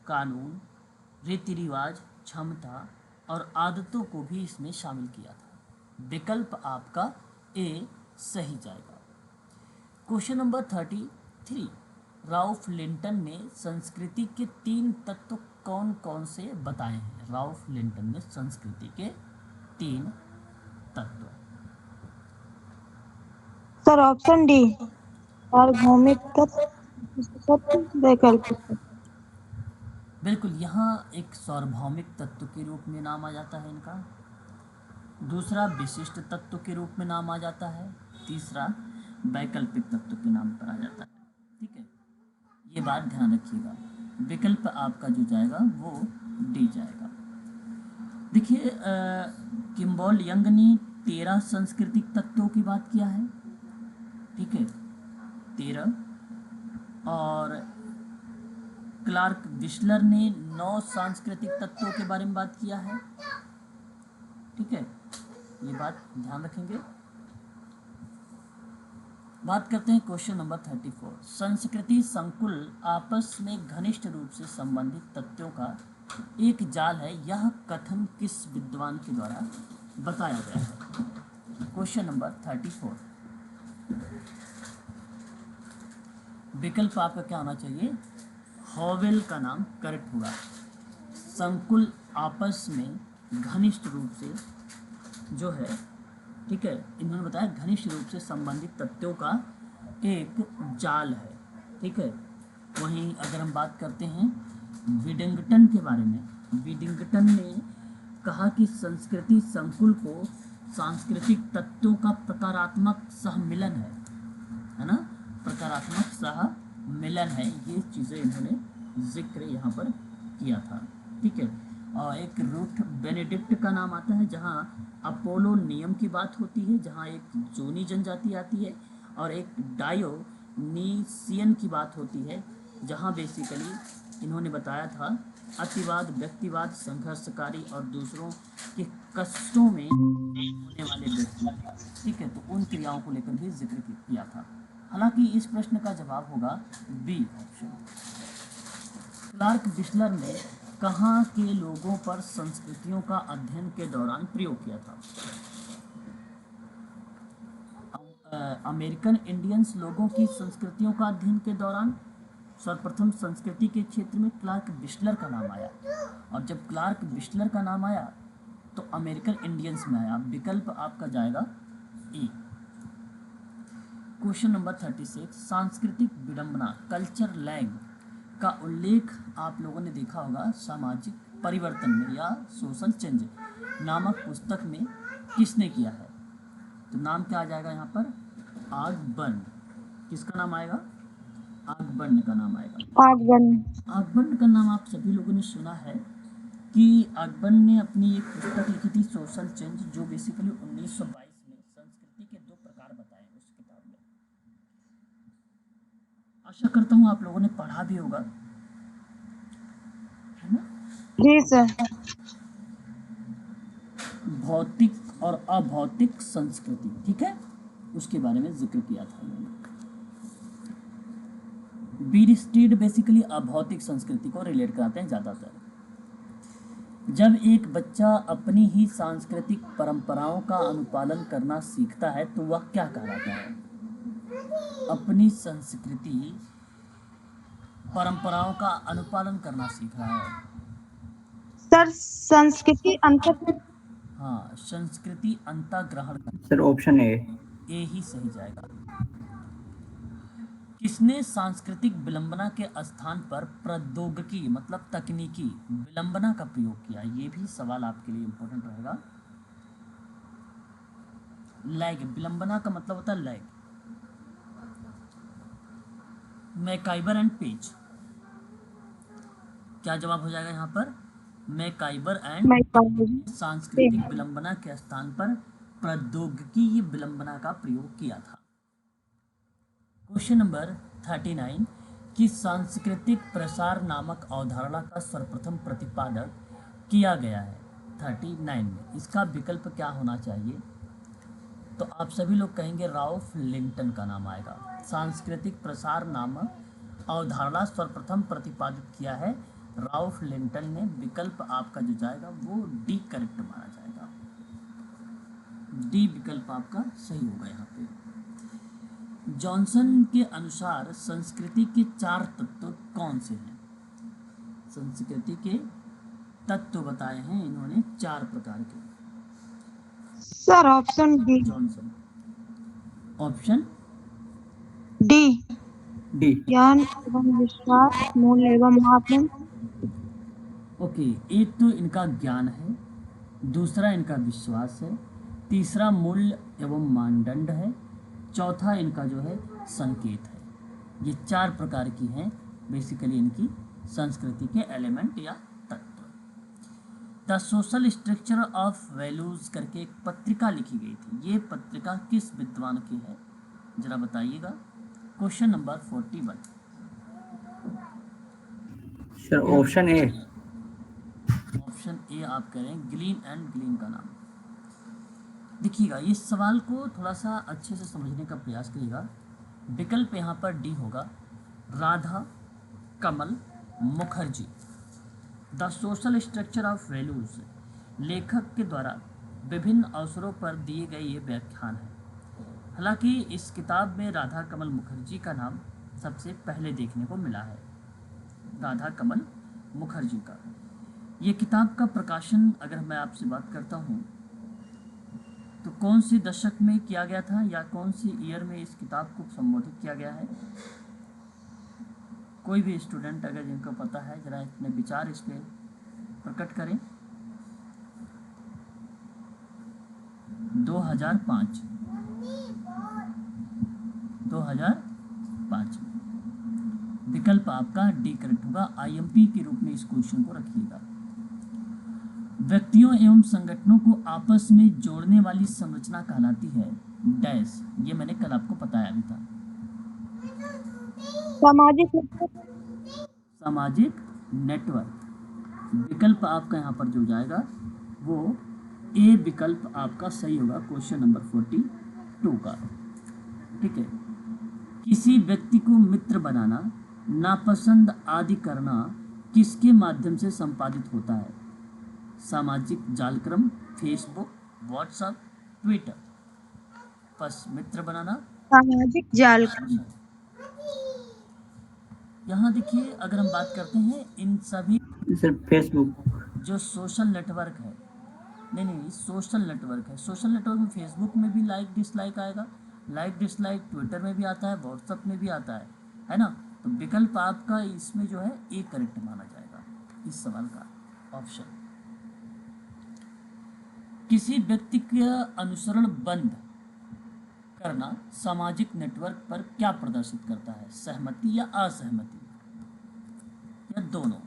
कानून, रीति रिवाज, क्षमता और आदतों को भी इसमें शामिल किया था। विकल्प आपका ए सही जाएगा। क्वेश्चन नंबर 33, राउफ लिंटन ने संस्कृति के 3 तत्व कौन कौन से बताए हैं? राउफ लिंटन ने संस्कृति के 3 तत्व। सर ऑप्शन डी, सार्वभौमिक तत्व, वैकल्पिक तत्व। बिल्कुल, यहाँ एक सार्वभौमिक तत्व के रूप में नाम आ जाता है इनका, दूसरा विशिष्ट तत्व के रूप में नाम आ जाता है, तीसरा वैकल्पिक तत्व के नाम पर आ जाता है, ठीक है। ये बात ध्यान रखिएगा। विकल्प आपका जो जाएगा वो डी जाएगा। देखिए किम्बॉल यंग ने 13 सांस्कृतिक तत्वों की बात किया है, ठीक है, 13। और क्लार्क विशलर ने 9 सांस्कृतिक तत्वों के बारे में बात किया है, ठीक है, ये बात ध्यान रखेंगे। बात करते हैं क्वेश्चन नंबर 34, संस्कृति संकुल आपस में घनिष्ठ रूप से संबंधित तत्वों का एक जाल है, यह कथन किस विद्वान के द्वारा बताया गया है? क्वेश्चन नंबर 34, विकल्प आपका क्या होना चाहिए? हॉवेल का नाम करेक्ट होगा। संकुल आपस में घनिष्ठ रूप से जो है, ठीक है, इन्होंने बताया घनिष्ठ रूप से संबंधित तथ्यों का एक जाल है, ठीक है। वहीं अगर हम बात करते हैं विडिंगटन के बारे में, विडिंगटन ने कहा कि संस्कृति संकुल को सांस्कृतिक तत्वों का प्रकारात्मक सहमिलन है ना, प्रकारात्मक सहमिलन है, ये चीज़ें इन्होंने जिक्र यहाँ पर किया था, ठीक है। और एक रूथ बेनेडिक्ट का नाम आता है, जहाँ अपोलो नियम की बात होती है, जहाँ एक जोनी जनजाति आती है, और एक डायोनीसियन की बात होती है, जहाँ बेसिकली इन्होंने बताया था अतिवाद, व्यक्तिवाद, संघर्षकारी और दूसरों के कष्टों में होने वाले व्यक्ति, ठीक है, तो उन क्रियाओं को लेकर भी जिक्र किया था। हालांकि इस प्रश्न का जवाब होगा बी ऑप्शन। क्लार्क बिस्लर ने कहाँ के लोगों पर संस्कृतियों का अध्ययन के दौरान प्रयोग किया था? अमेरिकन इंडियंस लोगों की संस्कृतियों का अध्ययन के दौरान सर्वप्रथम संस्कृति के क्षेत्र में क्लार्क बिस्लर का नाम आया, और जब क्लार्क बिस्लर का नाम आया तो अमेरिकन इंडियंस में आया। विकल्प आपका जाएगा ए। क्वेश्चन नंबर 36, सांस्कृतिक विडंबना कल्चर लैग का उल्लेख आप लोगों ने देखा होगा सामाजिक परिवर्तन में या सोशल चेंज नामक पुस्तक में किसने किया है? तो नाम क्या आ जाएगा यहाँ पर? आगबर्न। किसका नाम आएगा? आगबर्न का नाम आएगा। आगबर्न का नाम आप सभी लोगों ने सुना है कि आगबर्न ने अपनी एक पुस्तक लिखी थी सोशल चेंज, जो बेसिकली 1922 में संस्कृति के दो प्रकार बताए उस किताब में। आशा करता हूँ आप लोगों ने पढ़ा भी होगा, है ना? जी सर। भौतिक और अभौतिक संस्कृति, ठीक है, उसके बारे में जिक्र किया था उन्होंने। बीरिस्टीड बेसिकली अभौतिक संस्कृति को रिलेट कराते हैं ज़्यादातर। जब एक बच्चा अपनी ही सांस्कृतिक परंपराओं का अनुपालन करना सीखता है तो वह क्या कहलाता है? अपनी संस्कृति परंपराओं का अनुपालन करना सीख रहा है। सर संस्कृति अंतर। हाँ, संस्कृति अंतःग्रहण। सर ऑप्शन ए ही सही जाएगा। किसने सांस्कृतिक विलंबना के स्थान पर प्रौद्योगिकी मतलब तकनीकी विलंबना का प्रयोग किया? ये भी सवाल आपके लिए इंपॉर्टेंट रहेगा। लैग, विलंबना का मतलब होता है लैग। मैकाइबर एंड पेज, क्या जवाब हो जाएगा यहाँ पर? मैकाइबर एंड सांस्कृतिक विलंबना के स्थान पर प्रौद्योगिकी विलंबना का प्रयोग किया था। क्वेश्चन नंबर 39, कि सांस्कृतिक प्रसार नामक अवधारणा का सर्वप्रथम प्रतिपादक किया गया है 39 में, इसका विकल्प क्या होना चाहिए? तो आप सभी लोग कहेंगे राल्फ लिंटन का नाम आएगा। सांस्कृतिक प्रसार नामक अवधारणा सर्वप्रथम प्रतिपादित किया है राल्फ लिंटन ने। विकल्प आपका जो जाएगा वो डी करेक्ट माना जाएगा। डी विकल्प आपका सही होगा यहाँ पे। जॉनसन के अनुसार संस्कृति के 4 तत्व कौन से हैं? संस्कृति के तत्व बताए हैं इन्होंने 4 प्रकार के। Sir option D. Johnson, option D, ज्ञान एवं विश्वास, मूल्य एवं मापदंड। ओके, एक तो इनका ज्ञान है, दूसरा इनका विश्वास है, तीसरा मूल्य एवं मानदंड है, चौथा इनका जो है संकेत है। ये 4 प्रकार की हैं बेसिकली इनकी संस्कृति के एलिमेंट या तत्व। The social structure of values करके एक पत्रिका लिखी गई थी, ये पत्रिका किस विद्वान की है जरा बताइएगा। Question number 41। Sir option A. Option A आप करें, ग्लीन एंड ग्लीन का नाम। देखिएगा इस सवाल को थोड़ा सा अच्छे से समझने का प्रयास करिएगा। विकल्प यहाँ पर डी होगा, Radha Kamal Mukherjee. The social structure of values लेखक के द्वारा विभिन्न अवसरों पर दिए गए ये व्याख्यान है। हालांकि इस किताब में राधा कमल मुखर्जी का नाम सबसे पहले देखने को मिला है, राधा कमल मुखर्जी का। ये किताब का प्रकाशन अगर मैं आपसे बात करता हूँ तो कौन से दशक में किया गया था या कौन से ईयर में इस किताब को संबोधित किया गया है? कोई भी स्टूडेंट अगर जिनको पता है जरा अपने विचार इस पे प्रकट करें। 2005 2005 विकल्प आपका डी करेक्ट होगा। आईएमपी के रूप में इस क्वेश्चन को रखिएगा। व्यक्तियों एवं संगठनों को आपस में जोड़ने वाली संरचना कहलाती है डैश। ये मैंने कल आपको बताया भी था। सामाजिक नेटवर्क। विकल्प आपका यहाँ पर जो जाएगा वो ए विकल्प आपका सही होगा क्वेश्चन नंबर 42 का। ठीक है। किसी व्यक्ति को मित्र बनाना, नापसंद आदि करना किसके माध्यम से संपादित होता है? सामाजिक जालक्रम, फेसबुक, व्हाट्सएप, ट्विटर। बस मित्र बनाना सामाजिक जालक्रम। यहाँ देखिए अगर हम बात करते हैं इन सभी सर फेसबुक जो सोशल नेटवर्क है, नहीं सोशल नेटवर्क है। सोशल नेटवर्क में फेसबुक में भी लाइक डिसलाइक आएगा, लाइक डिसलाइक ट्विटर में भी आता है, व्हाट्सएप में भी आता है ना। तो विकल्प आपका इसमें जो है ए करेक्ट माना जाएगा इस सवाल का ऑप्शन। किसी व्यक्ति का अनुसरण बंद करना सामाजिक नेटवर्क पर क्या प्रदर्शित करता है? सहमति या असहमति या दोनों?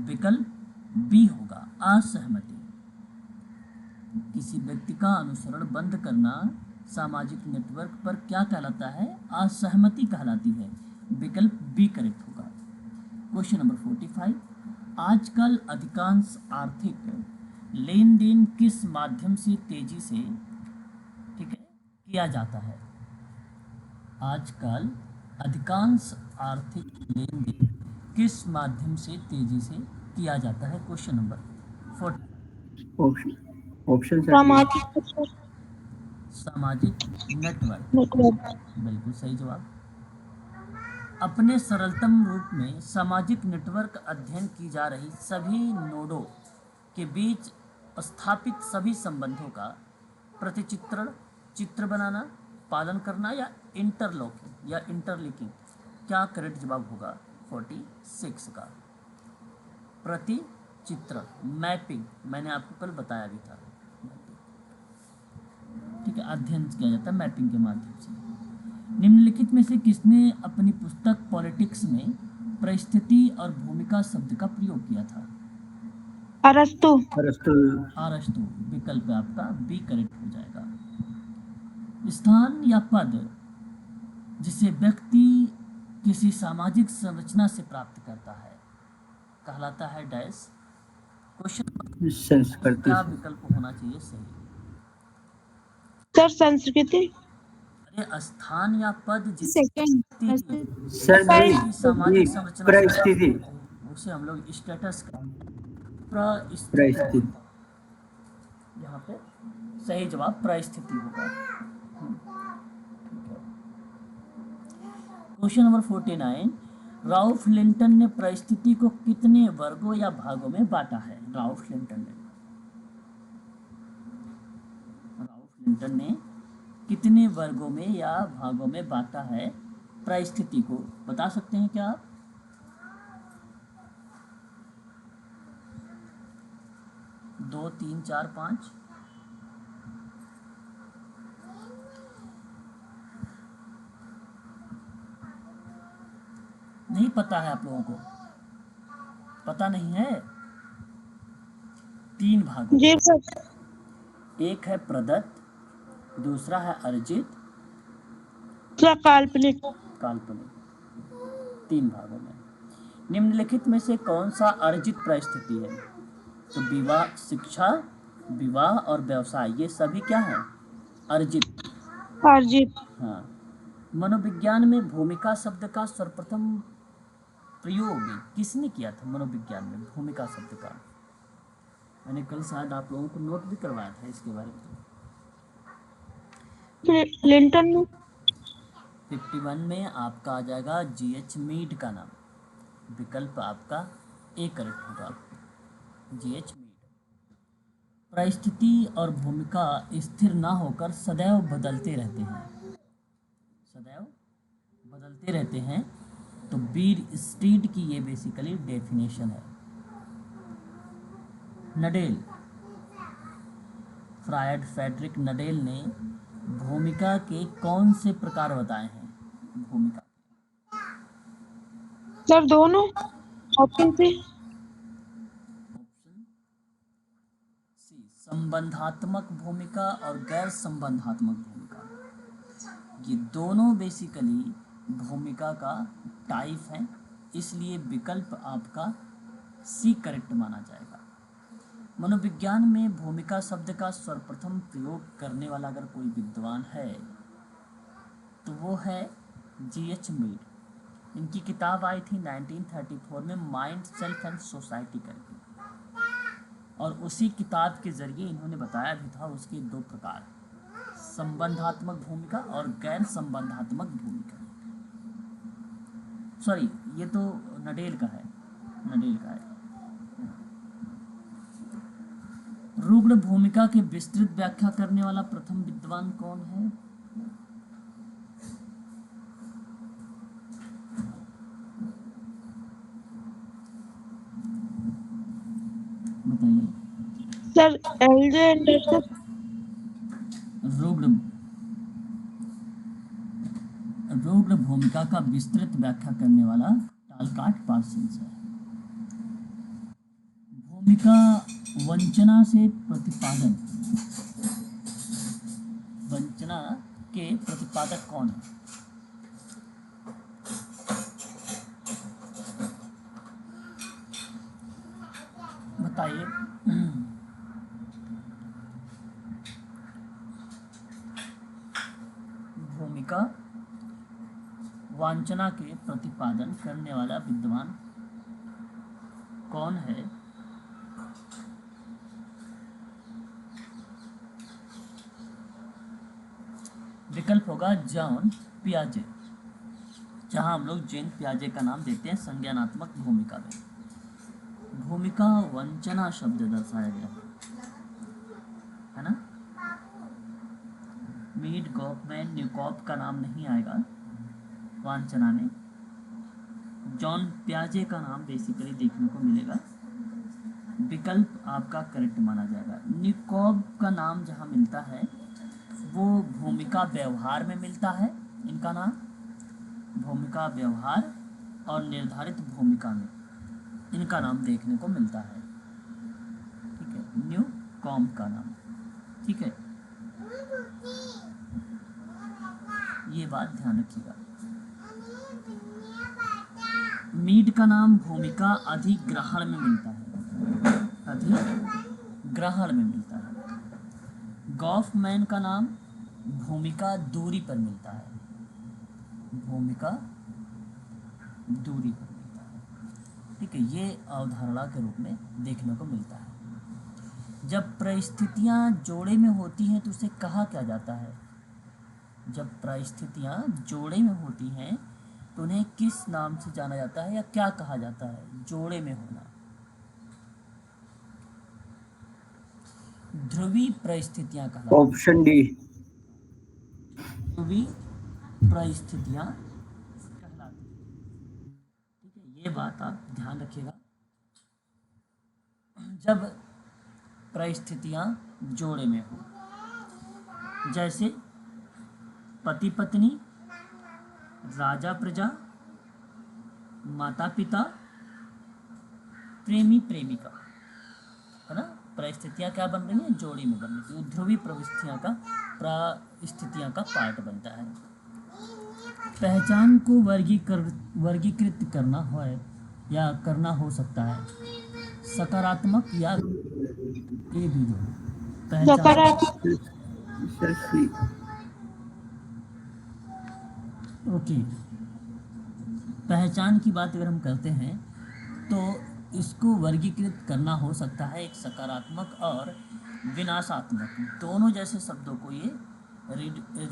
विकल्प बी होगा असहमति। किसी व्यक्ति का अनुसरण बंद करना सामाजिक नेटवर्क पर क्या कहलाता है? असहमति कहलाती है। विकल्प बी करेक्ट होगा। Question number 45। आजकल अधिकांश आर्थिक लेन देन किस माध्यम से तेजी से ठीक है किया जाता है? आजकल अधिकांश आर्थिक लेन देन किस माध्यम से तेजी से किया जाता है? Question number 40। ऑप्शन सामाजिक नेटवर्क। बिल्कुल सही जवाब। अपने सरलतम रूप में सामाजिक नेटवर्क अध्ययन की जा रही सभी नोडों के बीच स्थापित सभी संबंधों का प्रतिचित्रण, चित्र बनाना, पालन करना या इंटरलॉकिंग या इंटरलिंकिंग। क्या करेक्ट जवाब होगा 46 का? प्रतिचित्रण, मैपिंग, मैंने आपको कल बताया भी था। ठीक है, अध्ययन किया जाता है मैपिंग के माध्यम से। निम्नलिखित में से किसने अपनी पुस्तक पॉलिटिक्स में परिस्थिति और भूमिका शब्द का प्रयोग किया था? अरस्तु। अरस्तु विकल्प आपका बी करेक्ट हो जाएगा। स्थान या पद जिसे व्यक्ति किसी सामाजिक संरचना से प्राप्त करता है कहलाता है डैश। क्वेश्चन संस्कृति। क्या विकल्प होना चाहिए सही? सर संस्कृति। अरे स्थान या पद जिसे सामाजिक संरचना परिस्थिति, उसे हम लोग स्टेटस का परिस्थिति। यहाँ पे सही जवाब परिस्थिति होगा। Question number 49। राल्फ लिंटन ने परिस्थिति को कितने वर्गों या भागों में बांटा है? राल्फ लिंटन ने कितने वर्गों में या भागों में बांटा है परिस्थिति को? बता सकते हैं क्या आप? दो, तीन, चार, पाँच? नहीं पता है आप लोगों को? पता नहीं है? 3 भाग। जी सर। एक है प्रदत्त, दूसरा है अर्जित, काल्पनिक। 3 भागों में। निम्नलिखित में से कौन सा अर्जित परिस्थिति है? तो विवाह, शिक्षा, विवाह और व्यवसाय, ये सभी क्या है? अर्जित। हाँ। मनोविज्ञान में भूमिका शब्द का सर्वप्रथम प्रयोग किसने किया था? मनोविज्ञान में भूमिका शब्द का मैंने कल शायद आप लोगों को नोट भी करवाया था इसके बारे में। लिंटन ने। 51 में आपका आ जाएगा जीएच मीड का नाम। विकल्प आपका ए करेक्ट होगा, GH मीड। परिस्थिति और भूमिका स्थिर ना होकर सदैव बदलते रहते हैं, सदैव बदलते रहते हैं, तो बीर स्ट्रीट की ये बेसिकली डेफिनेशन है। नडेल, फ्रायड फ्रेडरिक नडेल ने भूमिका के कौन से प्रकार बताए हैं? भूमिका सर दोनों ऑप्शन से। ऑप्शन सी, संबंधात्मक भूमिका और गैर संबंधात्मक भूमिका, ये दोनों बेसिकली भूमिका का टाइप है, इसलिए विकल्प आपका सी करेक्ट माना जाएगा। मनोविज्ञान में भूमिका शब्द का सर्वप्रथम प्रयोग करने वाला अगर कोई विद्वान है तो वो है GH मीड। इनकी किताब आई थी 1934 में, माइंड सेल्फ एंड सोसाइटी करके, और उसी किताब के जरिए इन्होंने बताया भी था उसके दो प्रकार, संबंधात्मक भूमिका और गैर संबंधात्मक भूमिका। सॉरी, ये तो नडेल का है, नडेल का है। रुग्ण भूमिका की विस्तृत व्याख्या करने वाला प्रथम विद्वान कौन है? बताइए। Sir LJ Anderson. रुग्ण रुग्ण भूमिका का विस्तृत व्याख्या करने वाला टालकाट पार्सन्स है। भूमिका वंचना से प्रतिपादन, वंचना के प्रतिपादक कौन है? बताइए। भूमिका वांछना के प्रतिपादन करने वाला विद्वान कौन है? विकल्प होगा जॉन पियाजे, जहां हम लोग जेन पियाजे का नाम देते हैं संज्ञानात्मक भूमिका में। भूमिका वंचना शब्द दर्शाया गया है ना। मीड, गॉफमैन, न्यूकॉप का नाम नहीं आएगा वांछना में। जॉन पियाजे का नाम बेसिकली देखने को मिलेगा। विकल्प आपका करेक्ट माना जाएगा। न्यूकॉप का नाम जहां मिलता है वो भूमिका व्यवहार में मिलता है। इनका नाम भूमिका व्यवहार और निर्धारित भूमिका में इनका नाम देखने को मिलता है। ठीक है, न्यू कॉम का नाम। ठीक है, ये बात ध्यान रखिएगा। मीड का नाम भूमिका अधिग्रहण में मिलता है, अधिग्रहण में मिलता है। गॉफमैन का नाम भूमिका दूरी पर मिलता है, भूमिका दूरी पर मिलता है। ठीक है, ये अवधारणा के रूप में देखने को मिलता है। जब परिस्थितियां जोड़े में होती हैं तो उसे कहा क्या जाता है? जब परिस्थितियां जोड़े में होती हैं तो उन्हें किस नाम से जाना जाता है या क्या कहा जाता है? जोड़े में होना। ध्रुवीय परिस्थितियां कहलाती हैं। Option D. ध्रुवीय परिस्थितियां कहलाती हैं। ठीक है, ये बात आप ध्यान रखिएगा। जब परिस्थितियां जोड़े में हो, जैसे पति पत्नी, राजा प्रजा, माता पिता, प्रेमी प्रेमिका, है ना। परिस्थितियां क्या बन रही हैं? जोड़ी में बन रही है। ध्रुवीय परिस्थितियां का पार्ट बनता है। पहचान को वर्गीकृत करना हो या करना हो सकता है सकारात्मक या ये भी दो। पहचान सकारात्मक। ओके, पहचान की बात अगर हम करते हैं तो इसको वर्गीकृत करना हो सकता है एक सकारात्मक और विनाशात्मक, दोनों जैसे शब्दों को ये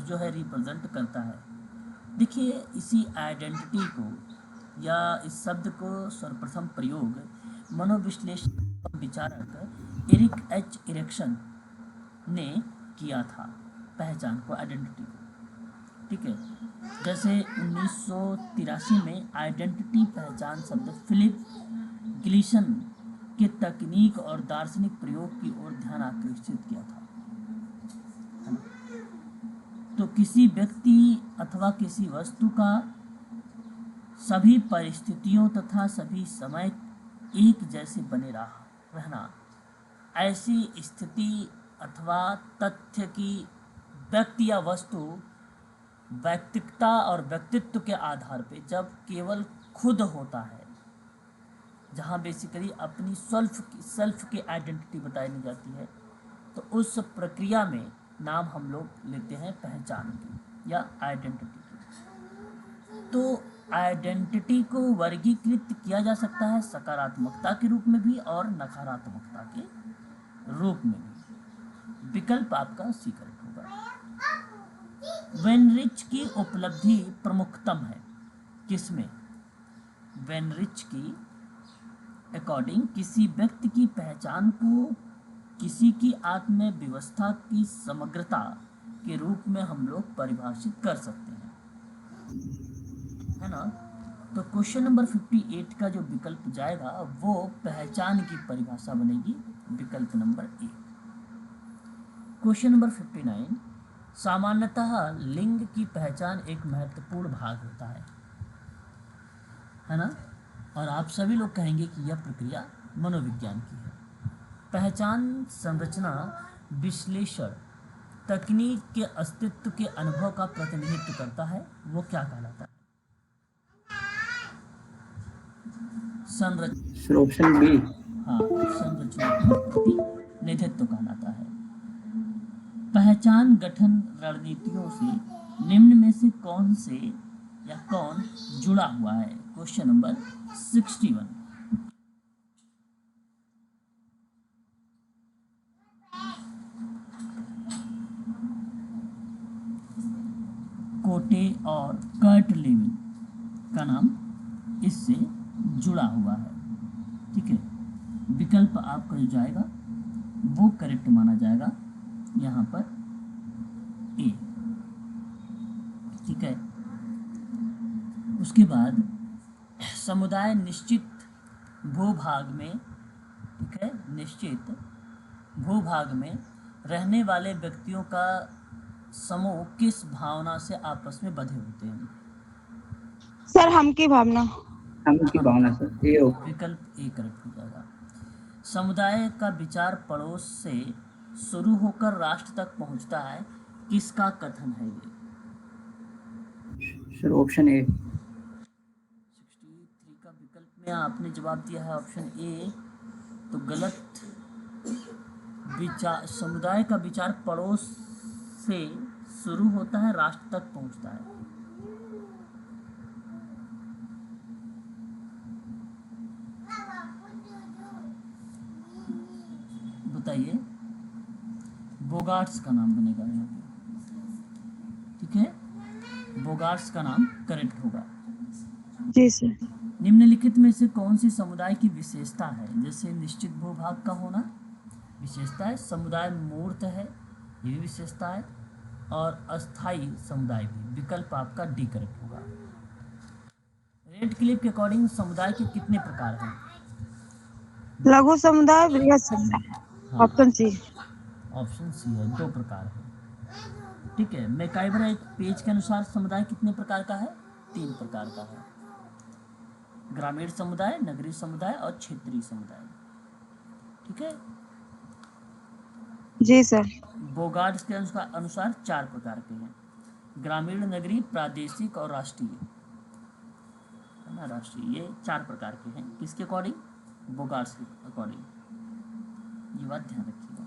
जो है रिप्रेजेंट करता है। देखिए, इसी आइडेंटिटी को या इस शब्द को सर्वप्रथम प्रयोग मनोविश्लेषक और विचारक एरिक एच इरेक्शन ने किया था, पहचान को, आइडेंटिटी को। ठीक है, जैसे 1983 में आइडेंटिटी पहचान शब्द फिलिप ग्लिसन के तकनीक और दार्शनिक प्रयोग की ओर ध्यान आकर्षित किया था, है ना? तो किसी व्यक्ति अथवा किसी वस्तु का सभी परिस्थितियों तथा सभी समय एक जैसे बने रहना, ऐसी स्थिति अथवा तथ्य की व्यक्ति या वस्तु व्यक्तिकता और व्यक्तित्व के आधार पे जब केवल खुद होता है, जहाँ बेसिकली अपनी सेल्फ की आइडेंटिटी बताई नहीं जाती है, तो उस प्रक्रिया में नाम हम लोग लेते हैं पहचान की या आइडेंटिटी की। तो आइडेंटिटी को वर्गीकृत किया जा सकता है सकारात्मकता के रूप में भी और नकारात्मकता के रूप में भी। विकल्प आपका सी करेक्ट होगा। वेनरिच की उपलब्धि प्रमुखतम है किसमें? वेनरिच की अकॉर्डिंग किसी व्यक्ति की पहचान को किसी की आत्म व्यवस्था की समग्रता के रूप में हम लोग परिभाषित कर सकते हैं, है ना? तो क्वेश्चन नंबर 58 का जो विकल्प जाएगा वो पहचान की परिभाषा बनेगी, विकल्प नंबर ए। क्वेश्चन नंबर 59, सामान्यतः लिंग की पहचान एक महत्वपूर्ण भाग होता है ना? और आप सभी लोग कहेंगे कि यह प्रक्रिया मनोविज्ञान की है। पहचान संरचना विश्लेषण तकनीक के अस्तित्व के अनुभव का प्रतिनिधित्व करता है, वो क्या कहलाता है? Sir option B. हाँ, संरचनात्मक प्रतिनिधित्व कहलाता है। पहचान गठन रणनीतियों से निम्न में से कौन जुड़ा हुआ है? Question number 61। कोटे और कर्ट लेविन का नाम इससे जुड़ा हुआ है। ठीक है, विकल्प आपका जो जाएगा वो करेक्ट माना जाएगा यहाँ पर ए। ठीक है, उसके बाद समुदाय निश्चित भूभाग में, ठीक है, निश्चित भूभाग में रहने वाले व्यक्तियों का समूह किस भावना से आपस में बंधे होते हैं? सर हम की भावना। हम की भावना सर, ए विकल्प ए करेक्ट हो जाएगा। समुदाय का विचार पड़ोस से शुरू होकर राष्ट्र तक पहुंचता है, किसका कथन है ये? Sir option A. 63 का विकल्प में आपने जवाब दिया है ऑप्शन ए, तो गलत। विचार, समुदाय का विचार पड़ोस से शुरू होता है, राष्ट्र तक पहुंचता है। बताइए, बोगार्ट्स का नाम बनेगा यहाँ पे। ठीक है, बोगार्ट्स का नाम करेक्ट होगा। जी सर। निम्नलिखित में से कौन सी समुदाय की विशेषता है? जैसे निश्चित भूभाग का होना विशेषता है, समुदाय मूर्त है ये भी विशेषता है, और अस्थाई समुदाय भी। विकल्प आपका डी करेक्ट होगा। रेड क्लिप के अकॉर्डिंग समुदाय के कितने प्रकार हैं? लघु समुदाय, बृहद समुदाय। हाँ, ऑप्शन सी। ऑप्शन सी है, 2 प्रकार है। ठीक है, मैकाइवर एक पेज के अनुसार समुदाय कितने प्रकार का है? 3 प्रकार का है, ग्रामीण समुदाय, नगरीय समुदाय और क्षेत्रीय समुदाय। ठीक है, जी सर। बोगार्ड्स के अनुसार 4 प्रकार के हैं, ग्रामीण, नगरीय, प्रादेशिक और राष्ट्रीय, है ना? राष्ट्रीय, ये 4 प्रकार के हैं। किसके अकॉर्डिंग? बोगार्ड्स के अकॉर्डिंग। ये बात ध्यान रखिएगा।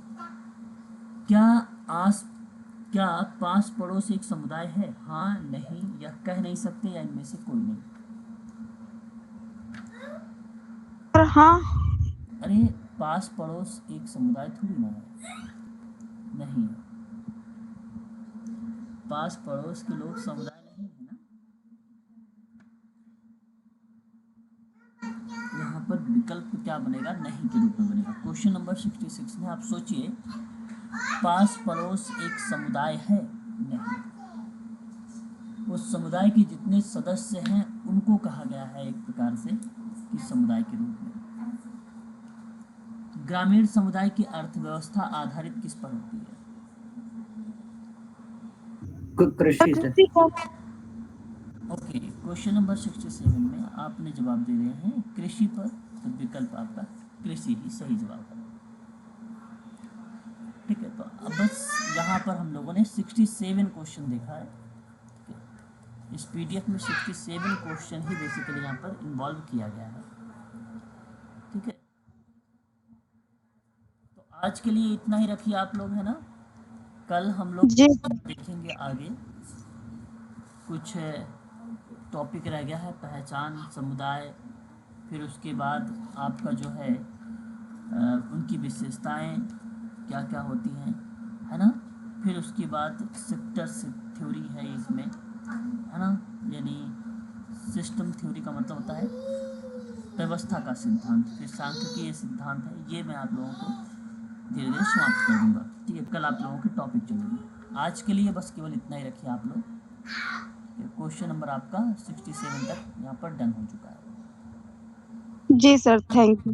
क्या पास पड़ोस एक समुदाय है? हाँ, नहीं, या कह नहीं सकते, या इनमें से कोई नहीं? हाँ। अरे पास पड़ोस एक समुदाय थोड़ी ना है, नहीं है। पास पड़ोस के लोग समुदाय नहीं है ना। विकल्प क्या बनेगा, नहीं के रूप में बनेगा। क्वेश्चन नंबर 66 में आप सोचिए, पास पड़ोस एक समुदाय है? नहीं, उस समुदाय के जितने सदस्य हैं उनको कहा गया है एक प्रकार से कि समुदाय के रूप में। ग्रामीण समुदाय की अर्थव्यवस्था आधारित किस पर होती है? कृषि सर। कृषि पर। ओके, क्वेश्चन नंबर 67 में आपने जवाब दे रहे हैं कृषि पर, तो विकल्प आपका कृषि ही सही जवाब है। ठीक है, तो अब बस यहाँ पर हम लोगों ने 67 क्वेश्चन देखा है। ठीक है, इस पीडीएफ में 67 क्वेश्चन ही बेसिकली यहाँ पर इन्वॉल्व किया गया है। ठीक है, तो आज के लिए इतना ही रखिए आप लोग, है ना। कल हम लोग जी देखेंगे आगे, कुछ टॉपिक रह गया है, पहचान, समुदाय, फिर उसके बाद आपका जो है उनकी विशेषताएं क्या क्या होती हैं, है ना। फिर उसके बाद सेक्टर्स थ्योरी है इसमें, है ना, यानी सिस्टम थ्योरी का मतलब होता है व्यवस्था का सिद्धांत। फिर सांख्यिकीय सिद्धांत है, ये मैं आप लोगों को धीरे धीरे समाप्त कर दूंगा। ठीक है, कल आप लोगों के टॉपिक चलेंगे। आज के लिए बस केवल इतना ही रखिए आप लोग। क्वेश्चन नंबर आपका 67 तक यहाँ पर डन हो चुका है। जी सर, थैंक यू।